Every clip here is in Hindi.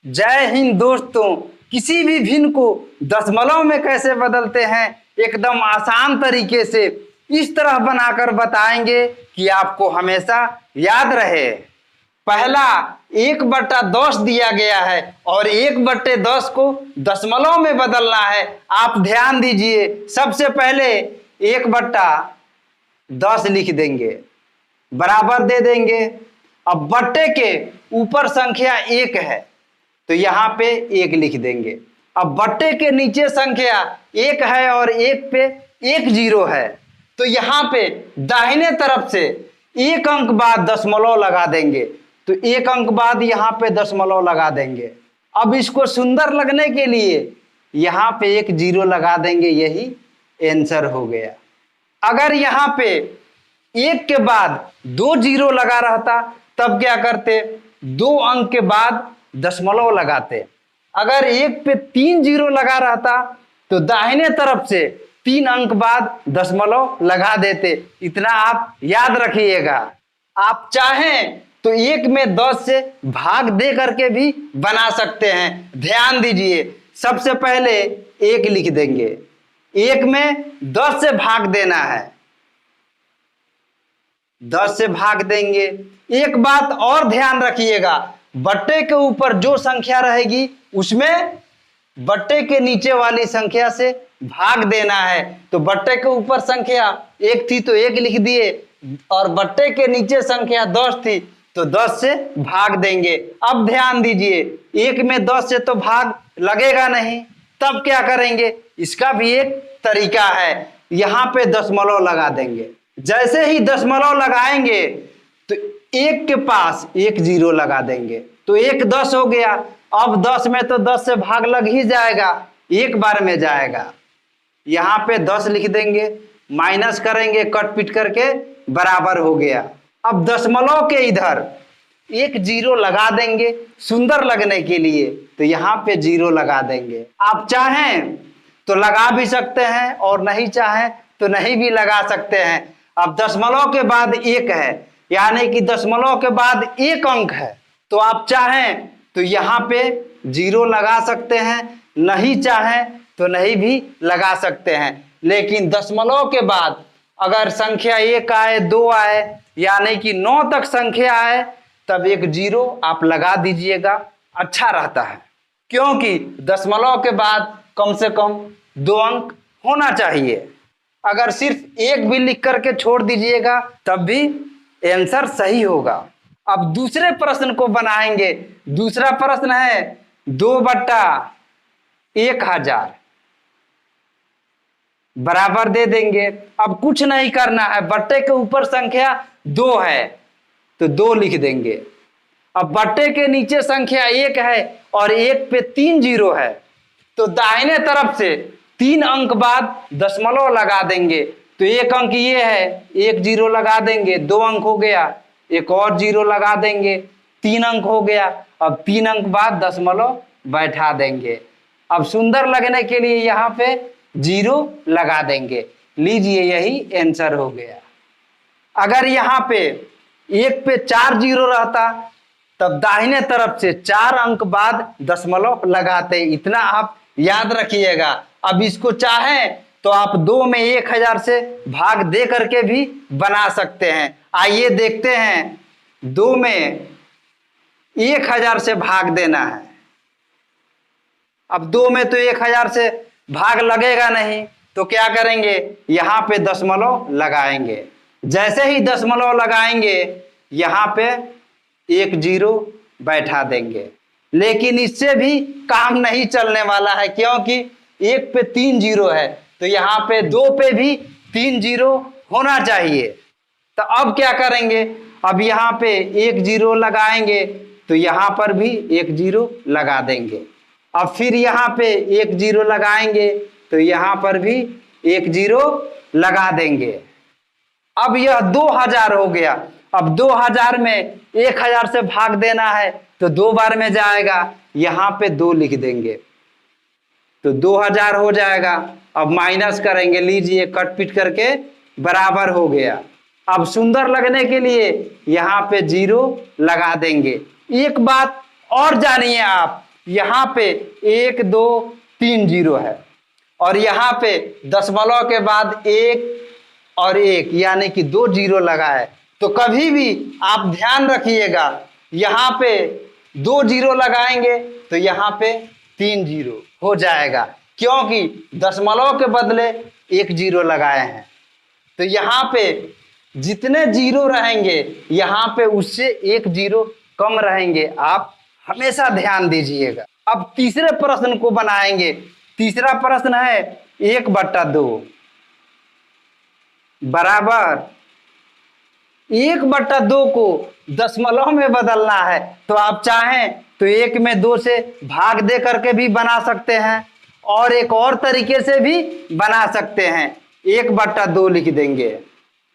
जय हिंद दोस्तों। किसी भी भिन्न को दशमलव में कैसे बदलते हैं एकदम आसान तरीके से इस तरह बनाकर बताएंगे कि आपको हमेशा याद रहे। पहला 1/10 दिया गया है और 1/10 को दशमलव में बदलना है। आप ध्यान दीजिए, सबसे पहले 1/10 लिख देंगे, बराबर दे देंगे। अब बट्टे के ऊपर संख्या 1 है तो यहाँ पे 1 लिख देंगे। अब बट्टे के नीचे संख्या 1 है और 1 पे 1 0 है तो यहाँ पे दाहिने तरफ से 1 अंक बाद दशमलव लगा देंगे। तो 1 अंक बाद यहाँ पे दशमलव लगा देंगे। अब इसको सुंदर लगने के लिए यहाँ पे 1 0 लगा देंगे, यही आंसर हो गया। अगर यहाँ पे 1 के बाद 2 0 लगा रहता तब क्या करते, 2 अंक के बाद दशमलव लगाते। अगर 1 पे 3 0 लगा रहता तो दाहिने तरफ से 3 अंक बाद दशमलव लगा देते। इतना आप याद रखिएगा। आप चाहें तो 1 में 10 से भाग दे करके भी बना सकते हैं। ध्यान दीजिए, सबसे पहले 1 लिख देंगे, 1 में 10 से भाग देना है, 10 से भाग देंगे। एक बात और ध्यान रखिएगा, बट्टे के ऊपर जो संख्या रहेगी उसमें बट्टे के नीचे वाली संख्या से भाग देना है। तो बट्टे के ऊपर संख्या 1 थी तो 1 लिख दिए और बट्टे के नीचे संख्या 10 थी तो 10 से भाग देंगे। अब ध्यान दीजिए, 1 में 10 से तो भाग लगेगा नहीं, तब क्या करेंगे, इसका भी एक तरीका है। यहाँ पे दशमलव लगा देंगे। जैसे ही दशमलव लगाएंगे तो 1 के पास 1 0 लगा देंगे तो 1 10 हो गया। अब 10 में तो 10 से भाग लग ही जाएगा, एक बार में जाएगा। यहाँ पे 10 लिख देंगे, माइनस करेंगे कट पिट करके, बराबर हो गया। अब दशमलव के इधर 1 0 लगा देंगे सुंदर लगने के लिए, तो यहाँ पे 0 लगा देंगे। आप चाहें तो लगा भी सकते हैं और नहीं चाहें तो नहीं भी लगा सकते हैं। अब दशमलव के बाद 1 है, यानी कि दशमलव के बाद 1 अंक है, तो आप चाहें तो यहाँ पे 0 लगा सकते हैं, नहीं चाहें तो नहीं भी लगा सकते हैं। लेकिन दशमलव के बाद अगर संख्या 1 आए, 2 आए, यानी कि 9 तक संख्या आए, तब 1 0 आप लगा दीजिएगा, अच्छा रहता है। क्योंकि दशमलव के बाद कम से कम 2 अंक होना चाहिए। अगर सिर्फ 1 भी लिख करके छोड़ दीजिएगा तब भी आंसर सही होगा। अब दूसरे प्रश्न को बनाएंगे। दूसरा प्रश्न है 2/1000, बराबर दे देंगे। अब कुछ नहीं करना है, बट्टे के ऊपर संख्या 2 है तो 2 लिख देंगे। अब बट्टे के नीचे संख्या 1 है और 1 पे 3 0 है तो दाहिने तरफ से 3 अंक बाद दशमलव लगा देंगे। तो 1 अंक ये है, 1 0 लगा देंगे, 2 अंक हो गया, एक और 0 लगा देंगे, 3 अंक हो गया। अब 3 अंक बाद दशमलव बैठा देंगे। अब सुंदर लगने के लिए यहाँ पे 0 लगा देंगे। लीजिए, यही आंसर हो गया। अगर यहाँ पे 1 पे 4 0 रहता तब दाहिने तरफ से 4 अंक बाद दशमलव लगाते। इतना आप याद रखिएगा। अब इसको चाहें तो आप 2 में 1000 से भाग दे करके भी बना सकते हैं। आइए देखते हैं, 2 में 1000 से भाग देना है। अब 2 में तो 1000 से भाग लगेगा नहीं तो क्या करेंगे, यहाँ पे दशमलव लगाएंगे। जैसे ही दशमलव लगाएंगे यहाँ पे 1 0 बैठा देंगे। लेकिन इससे भी काम नहीं चलने वाला है, क्योंकि 1 पे 3 0 है तो यहाँ पे 2 पे भी 3 0 होना चाहिए। तो अब क्या करेंगे, अब यहाँ पे 1 0 लगाएंगे तो यहाँ पर भी 1 0 लगा देंगे। अब फिर यहाँ पे 1 0 लगाएंगे तो यहाँ पर भी 1 0 लगा देंगे। अब यह 2000 हो गया। अब 2000 में 1000 से भाग देना है तो 2 बार में जाएगा, यहाँ पे 2 लिख देंगे तो 2000 हो जाएगा। अब माइनस करेंगे, लीजिए कट पिट करके, बराबर हो गया। अब सुंदर लगने के लिए यहाँ पे 0 लगा देंगे। एक बात और जानिए आप, यहाँ पे 1 2 3 जीरो है और यहाँ पे दशमलव के बाद 1 और 1 यानी कि 2 जीरो लगा है। तो कभी भी आप ध्यान रखिएगा, यहाँ पे 2 जीरो लगाएंगे तो यहाँ पे 3 जीरो हो जाएगा, क्योंकि दशमलव के बदले 1 जीरो लगाए हैं। तो यहाँ पे जितने जीरो रहेंगे यहाँ पे उससे 1 जीरो कम रहेंगे, आप हमेशा ध्यान दीजिएगा। अब तीसरे प्रश्न को बनाएंगे। तीसरा प्रश्न है 1/2 बराबर 1/2 को दशमलव में बदलना है। तो आप चाहें तो 1 में 2 से भाग दे करके भी बना सकते हैं और एक और तरीके से भी बना सकते हैं। 1/2 लिख देंगे।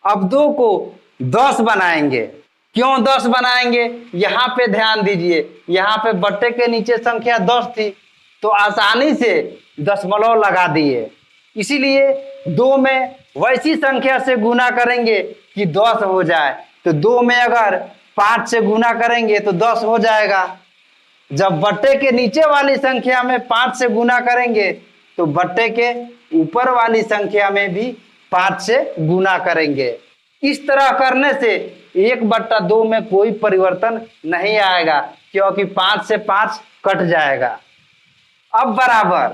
अब 2 को 10 बनाएंगे। क्यों 10 बनाएंगे? यहाँ पे ध्यान दीजिए, यहाँ पे बट्टे के नीचे संख्या 10 थी तो आसानी से दशमलव लगा दिए, इसीलिए 2 में वैसी संख्या से गुना करेंगे कि 10 हो जाए। तो 2 में अगर 5 से गुना करेंगे तो 10 हो जाएगा। जब बट्टे के नीचे वाली संख्या में 5 से गुना करेंगे तो बट्टे के ऊपर वाली संख्या में भी 5 से गुना करेंगे। इस तरह करने से 1/2 में कोई परिवर्तन नहीं आएगा, क्योंकि 5 से 5 कट जाएगा। अब बराबर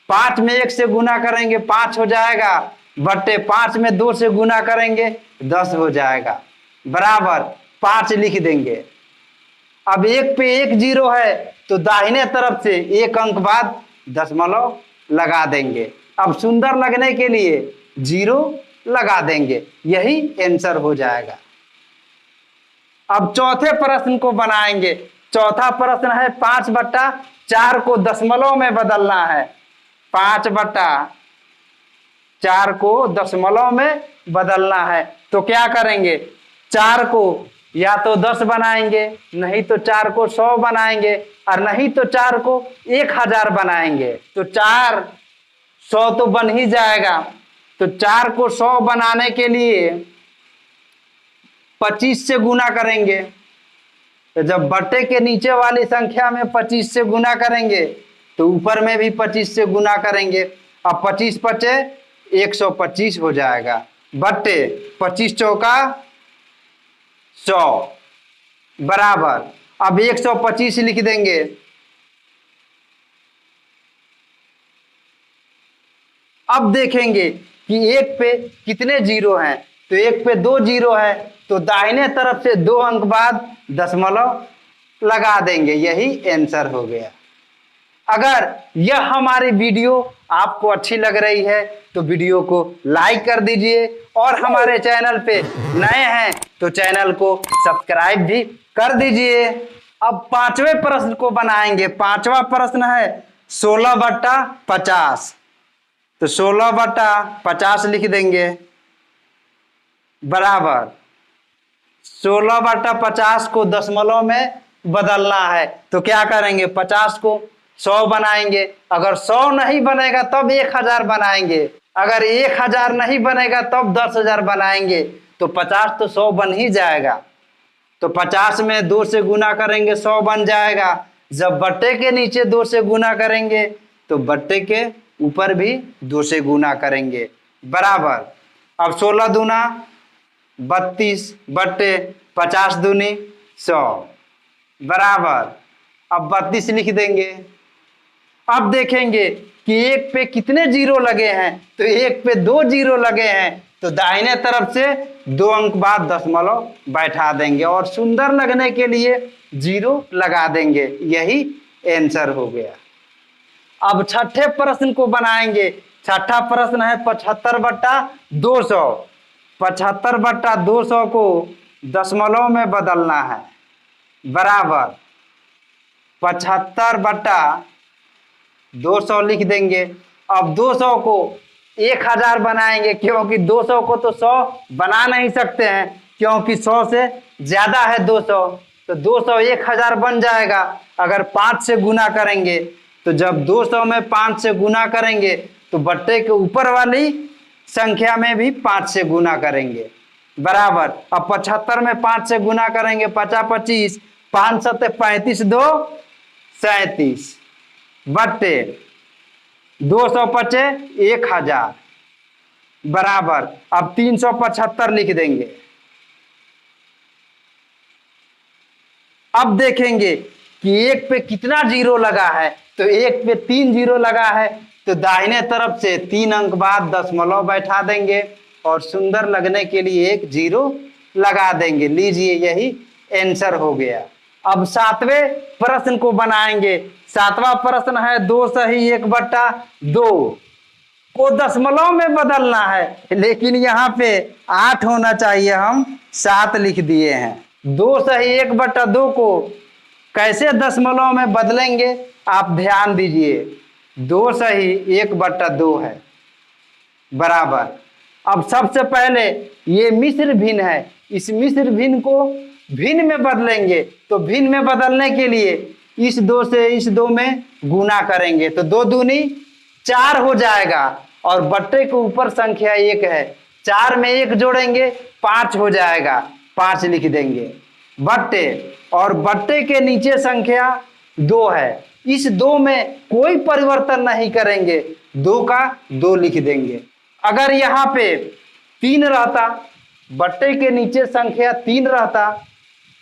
5 में 1 से गुना करेंगे 5 हो जाएगा, बट्टे 5 में 2 से गुना करेंगे 10 हो जाएगा, बराबर 5 लिख देंगे। अब 1 पे 1 जीरो है तो दाहिने तरफ से 1 अंक बाद दशमलव लगा देंगे। अब सुंदर लगने के लिए 0 लगा देंगे, यही आंसर हो जाएगा। अब चौथे प्रश्न को बनाएंगे। चौथा प्रश्न है 5/4 को दशमलव में बदलना है। 5/4 को दशमलव में बदलना है तो क्या करेंगे? 4 को या तो 10 बनाएंगे, नहीं तो 4 को 100 बनाएंगे, और नहीं तो 4 को 1000 बनाएंगे। तो 4 100 तो बन ही जाएगा। तो 4 को 100 बनाने के लिए 25 से गुना करेंगे। तो जब बट्टे के नीचे वाली संख्या में 25 से गुना करेंगे तो ऊपर में भी 25 से गुना करेंगे। अब 25 पचे 125 हो जाएगा, बट्टे 25 चौका 100 बराबर। अब 125 लिख देंगे। अब देखेंगे कि 1 पे कितने जीरो हैं, तो 1 पे 2 जीरो है तो दाहिने तरफ से 2 अंक बाद दशमलव लगा देंगे, यही आंसर हो गया। अगर यह हमारी वीडियो आपको अच्छी लग रही है तो वीडियो को लाइक कर दीजिए और हमारे चैनल पे नए हैं तो चैनल को सब्सक्राइब भी कर दीजिए। अब 5वें प्रश्न को बनाएंगे। 5वां प्रश्न है 16/50। तो 16/50 लिख देंगे बराबर 16/50 को दशमलव में बदलना है। तो क्या करेंगे? 50 को 100 बनाएंगे। अगर 100 नहीं बनेगा तब 1000 बनाएंगे, अगर 1000 नहीं बनेगा तब 10,000 बनाएंगे। तो 50 तो 100 बन ही जाएगा। तो 50 में 2 से गुना करेंगे 100 बन जाएगा। जब बट्टे के नीचे 2 से गुना करेंगे तो बट्टे के ऊपर भी 2 से गुना करेंगे, बराबर। अब 16 दूना 32 बट्टे 50 दूनी 100 बराबर। अब 32 लिख देंगे। अब देखेंगे कि 1 पे कितने जीरो लगे हैं, तो 1 पे 2 जीरो लगे हैं तो दाहिने तरफ से 2 अंक बाद दशमलव बैठा देंगे और सुंदर लगने के लिए 0 लगा देंगे, यही आंसर हो गया। अब छठे प्रश्न को बनाएंगे। छठा प्रश्न है 75/200। 75/200 को दशमलव में बदलना है, बराबर 75/200 लिख देंगे। अब 200 को 1000 बनाएंगे, क्योंकि 200 को तो 100 बना नहीं सकते हैं, क्योंकि 100 से ज्यादा है 200। तो 200 1000 बन जाएगा। अगर 5 से गुना करेंगे तो जब 200 में 5 से गुना करेंगे तो बट्टे के ऊपर वाली संख्या में भी 5 से गुना करेंगे, बराबर। अब 75 में 5 से गुना करेंगे 50 25, 5 7 35 2 37 बट्टे 250 1000 बराबर, अब 375 लिख देंगे। अब देखेंगे कि एक पे कितना जीरो लगा है, तो एक पे 3 जीरो लगा है, तो दाहिने तरफ से 3 अंक बाद दशमलव बैठा देंगे और सुंदर लगने के लिए एक जीरो लगा देंगे। लीजिए, यही आंसर हो गया। अब 7वें प्रश्न को बनाएंगे। 7वां प्रश्न है 2 सही 1/2 को दशमलव में बदलना है, लेकिन यहाँ पे 8 होना चाहिए, हम 7 लिख दिए हैं। 2 सही 1/2 को कैसे दशमलव में बदलेंगे, आप ध्यान दीजिए। 2 सही 1/2 है बराबर। अब सबसे पहले ये मिश्र भिन्न है, इस मिश्र भिन्न को भिन्न में बदलेंगे। तो भिन्न में बदलने के लिए इस 2 से इस 2 में गुना करेंगे, तो 2 दूनी 4 हो जाएगा और बट्टे के ऊपर संख्या 1 है, 4 में 1 जोड़ेंगे 5 हो जाएगा, 5 लिख देंगे बट्टे। और बट्टे के नीचे संख्या 2 है, इस 2 में कोई परिवर्तन नहीं करेंगे, 2 का 2 लिख देंगे। अगर यहाँ पे 3 रहता, बट्टे के नीचे संख्या 3 रहता,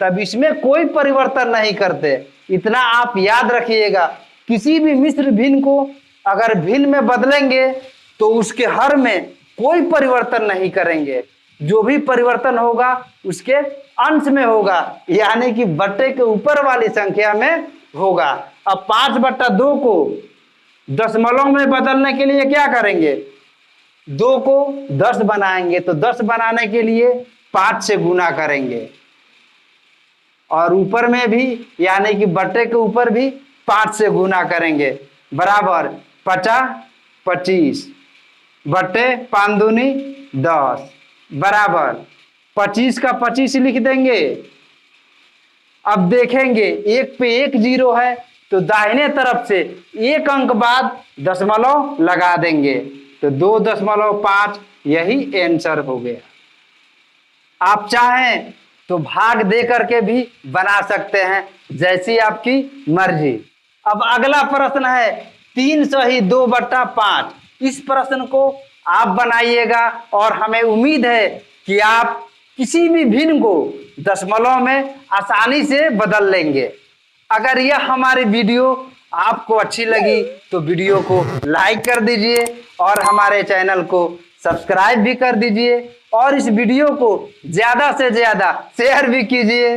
तब इसमें कोई परिवर्तन नहीं करते। इतना आप याद रखिएगा, किसी भी मिश्र भिन्न को अगर भिन्न में बदलेंगे तो उसके हर में कोई परिवर्तन नहीं करेंगे, जो भी परिवर्तन होगा उसके अंश में होगा, यानी कि बट्टे के ऊपर वाली संख्या में होगा। अब 5/2 को दशमलव में बदलने के लिए क्या करेंगे, 2 को 10 बनाएंगे, तो 10 बनाने के लिए 5 से गुना करेंगे और ऊपर में भी, यानी कि बट्टे के ऊपर भी 5 से गुना करेंगे बराबर 50 25 बट्टे 5 दूनी 10 बराबर 25 का 25 लिख देंगे। अब देखेंगे 1 पे 1 जीरो है, तो दाहिने तरफ से 1 अंक बाद दशमलव लगा देंगे, तो 2.5 यही आंसर हो गया। आप चाहें तो भाग दे करके भी बना सकते हैं, जैसी आपकी मर्जी। अब अगला प्रश्न है 3 सही 2/5। इस प्रश्न को आप बनाइएगा और हमें उम्मीद है कि आप किसी भी भिन्न को दशमलव में आसानी से बदल लेंगे। अगर यह हमारी वीडियो आपको अच्छी लगी तो वीडियो को लाइक कर दीजिए और हमारे चैनल को सब्सक्राइब भी कर दीजिए और इस वीडियो को ज़्यादा से ज़्यादा शेयर भी कीजिए।